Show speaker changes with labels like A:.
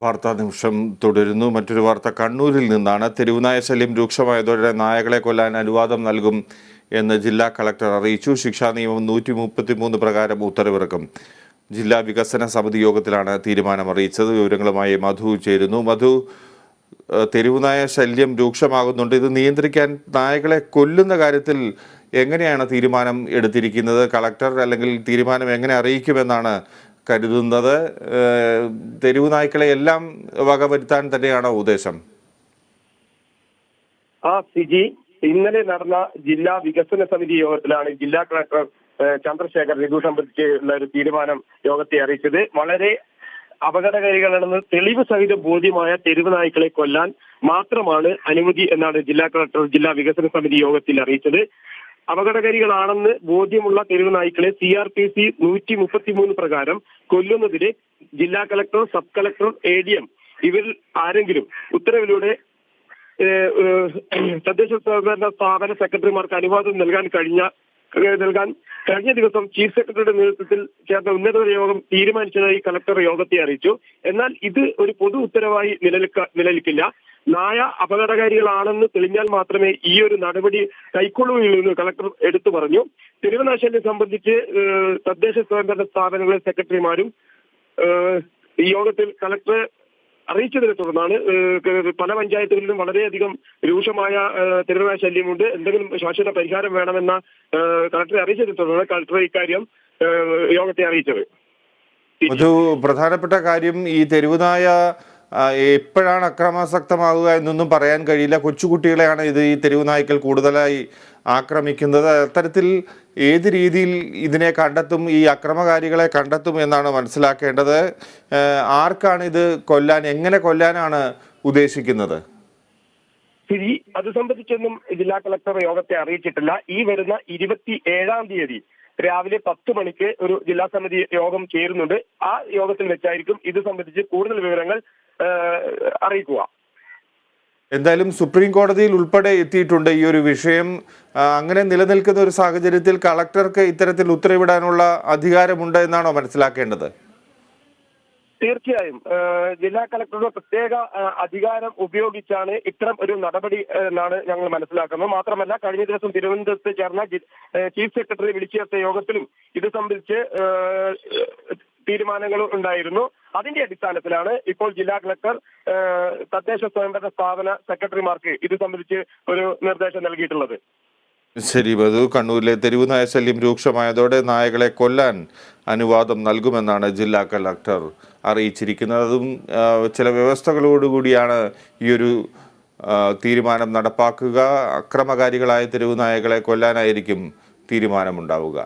A: വാർത്താ നിമിഷം തുടരുന്നു. മറ്റൊരു വാർത്ത കണ്ണൂരിൽ നിന്നാണ്. തെരുവുനായ ശല്യം രൂക്ഷമായതോടെ നായകളെ കൊല്ലാൻ അനുവാദം നൽകും എന്ന് ജില്ലാ കളക്ടർ അറിയിച്ചു. ശിക്ഷാ നിയമം 133 പ്രകാരം ഉത്തരവിറക്കും. ജില്ലാ വികസന സമിതി യോഗത്തിലാണ് തീരുമാനം അറിയിച്ചത്. വിവരങ്ങളുമായി മധു ചേരുന്നു. മധു, തെരുവുനായ ശല്യം രൂക്ഷമാകുന്നുണ്ട്. ഇത് നിയന്ത്രിക്കാൻ നായകളെ കൊല്ലുന്ന കാര്യത്തിൽ എങ്ങനെയാണ് തീരുമാനം എടുത്തിരിക്കുന്നത്? കളക്ടർ അല്ലെങ്കിൽ തീരുമാനം എങ്ങനെ അറിയിക്കുമെന്നാണ് കരുതുന്നത്? തെരുവു നായ്ക്കളെ എല്ലാം വകവരുത്താൻ തന്നെയാണോ ഉദ്ദേശം?
B: സിജി, ഇന്നലെ നടന്ന ജില്ലാ വികസന സമിതി യോഗത്തിലാണ് ജില്ലാ കളക്ടർ ചന്ദ്രശേഖർ ഇത് സംബന്ധിച്ചുള്ള ഒരു തീരുമാനം യോഗത്തെ അറിയിച്ചത്. വളരെ അപകടകാരികളാണെന്ന് തെളിവ് സഹിത ബോധ്യമായ തെരുവ് നായ്ക്കളെ കൊല്ലാൻ മാത്രമാണ് അനുമതി എന്നാണ് ജില്ലാ കളക്ടർ ജില്ലാ വികസന സമിതി യോഗത്തിൽ അറിയിച്ചത്. അപകടകാരികളാണെന്ന് ബോധ്യമുള്ള തെരുവ് നായ്ക്കളെ CRPC 133 പ്രകാരം കൊല്ലുന്നതിന് ജില്ലാ കളക്ടർ, സബ് കളക്ടർ, ADM ഇവരിൽ ആരെങ്കിലും ഉത്തരവിലൂടെ തദ്ദേശ സ്വയംഭരണ സ്ഥാപന സെക്രട്ടറിമാർക്ക് അനുവാദം നൽകാൻ കഴിഞ്ഞ ദിവസം ചീഫ് സെക്രട്ടറിയുടെ നേതൃത്വത്തിൽ ചേർന്ന ഉന്നതതല യോഗം തീരുമാനിച്ചതായി കളക്ടർ യോഗത്തെ അറിയിച്ചു. എന്നാൽ ഇത് ഒരു പൊതു ഉത്തരവായി നിലനിൽക്കില്ല. നായ അപകടകാരികളാണെന്ന് തെളിഞ്ഞാൽ മാത്രമേ ഈ ഒരു നടപടി കൈക്കൊള്ളുകയുള്ളൂ എന്ന് കളക്ടർ എടുത്തു പറഞ്ഞു. തെരുവുനാശല്യം സംബന്ധിച്ച് തദ്ദേശ സ്വയംഭരണ സ്ഥാപനങ്ങളിലെ സെക്രട്ടറിമാരും ഈ യോഗത്തിൽ കളക്ടറെ അറിയിച്ചതിനെ തുടർന്നാണ് പല പഞ്ചായത്തുകളിലും വളരെയധികം രൂക്ഷമായ തെരുവുനായ ശല്യമുണ്ട്, എന്തെങ്കിലും ശാശ്വത പരിഹാരം വേണമെന്ന കളക്ടറെ അറിയിച്ചതിനെ തുടർന്നാണ് കളക്ടർ ഇക്കാര്യം യോഗത്തെ അറിയിച്ചത്.
A: ഒരു പ്രധാനപ്പെട്ട കാര്യം, ഈ തെരുവുനായ എപ്പോഴാണ് അക്രമാസക്തമാകുക എന്നൊന്നും പറയാൻ കഴിയില്ല. കൊച്ചുകുട്ടികളെയാണ് ഈ തെരുവുനായ്ക്കൾ കൂടുതലായി ആക്രമിക്കുന്നത്. അത്തരത്തിൽ ഏത് രീതിയിൽ ഇതിനെ കണ്ടെത്തും, ഈ അക്രമകാരികളെ കണ്ടെത്തും എന്നാണ് മനസ്സിലാക്കേണ്ടത്. ആർക്കാണ് ഇത് കൊല്ലാൻ, എങ്ങനെ കൊല്ലാനാണ് ഉദ്ദേശിക്കുന്നത്?
B: ശരി, അത് സംബന്ധിച്ചൊന്നും ജില്ലാ കളക്ടർ യോഗത്തെ അറിയിച്ചിട്ടില്ല. ഈ വരുന്ന 27-ാം തീയതി രാവിലെ 10 മണിക്ക് ഒരു ജില്ലാ സമിതി യോഗം ചേരുന്നുണ്ട്. ആ യോഗത്തിൽ വെച്ചായിരിക്കും ഇത് സംബന്ധിച്ച് കൂടുതൽ വിവരങ്ങൾ അറിയിക്കുക.
A: എന്തായാലും സുപ്രീം കോടതിയിൽ ഉൾപ്പെടെ എത്തിയിട്ടുണ്ട് ഈ ഒരു വിഷയം. അങ്ങനെ നിലനിൽക്കുന്ന ഒരു സാഹചര്യത്തിൽ കളക്ടർക്ക് ഇത്തരത്തിൽ ഉത്തരവിടാനുള്ള അധികാരമുണ്ട് എന്നാണോ മനസ്സിലാക്കേണ്ടത്?
B: തീർച്ചയായും ജില്ലാ കളക്ടറുടെ പ്രത്യേക അധികാരം ഉപയോഗിച്ചാണ് ഇത്തരം ഒരു നടപടി എന്നാണ് ഞങ്ങൾ മനസ്സിലാക്കുന്നത്. മാത്രമല്ല, കഴിഞ്ഞ ദിവസം തിരുവനന്തപുരത്ത് ചേർന്ന ചീഫ് സെക്രട്ടറി വിളിച്ചു ചേർത്ത യോഗത്തിലും ഇത് സംബന്ധിച്ച് തീരുമാനങ്ങൾ ഉണ്ടായിരുന്നു. അതിന്റെ അടിസ്ഥാനത്തിലാണ് ഇപ്പോൾ ജില്ലാ കളക്ടർ തദ്ദേശ സ്വയംഭരണ സ്ഥാപന സെക്രട്ടറിമാർക്ക് ഇത് സംബന്ധിച്ച് ഒരു നിർദ്ദേശം നൽകിയിട്ടുള്ളത്.
A: ശരി മധു, കണ്ണൂരിലെ തെരുവുനായ ശല്യം രൂക്ഷമായതോടെ നായകളെ കൊല്ലാൻ അനുവാദം നൽകുമെന്നാണ് ജില്ലാ കളക്ടർ അറിയിച്ചിരിക്കുന്നത്. അതും ചില വ്യവസ്ഥകളോടുകൂടിയാണ് ഈ ഒരു തീരുമാനം നടപ്പാക്കുക. അക്രമകാരികളായ തെരുവുനായകളെ കൊല്ലാനായിരിക്കും തീരുമാനമുണ്ടാവുക.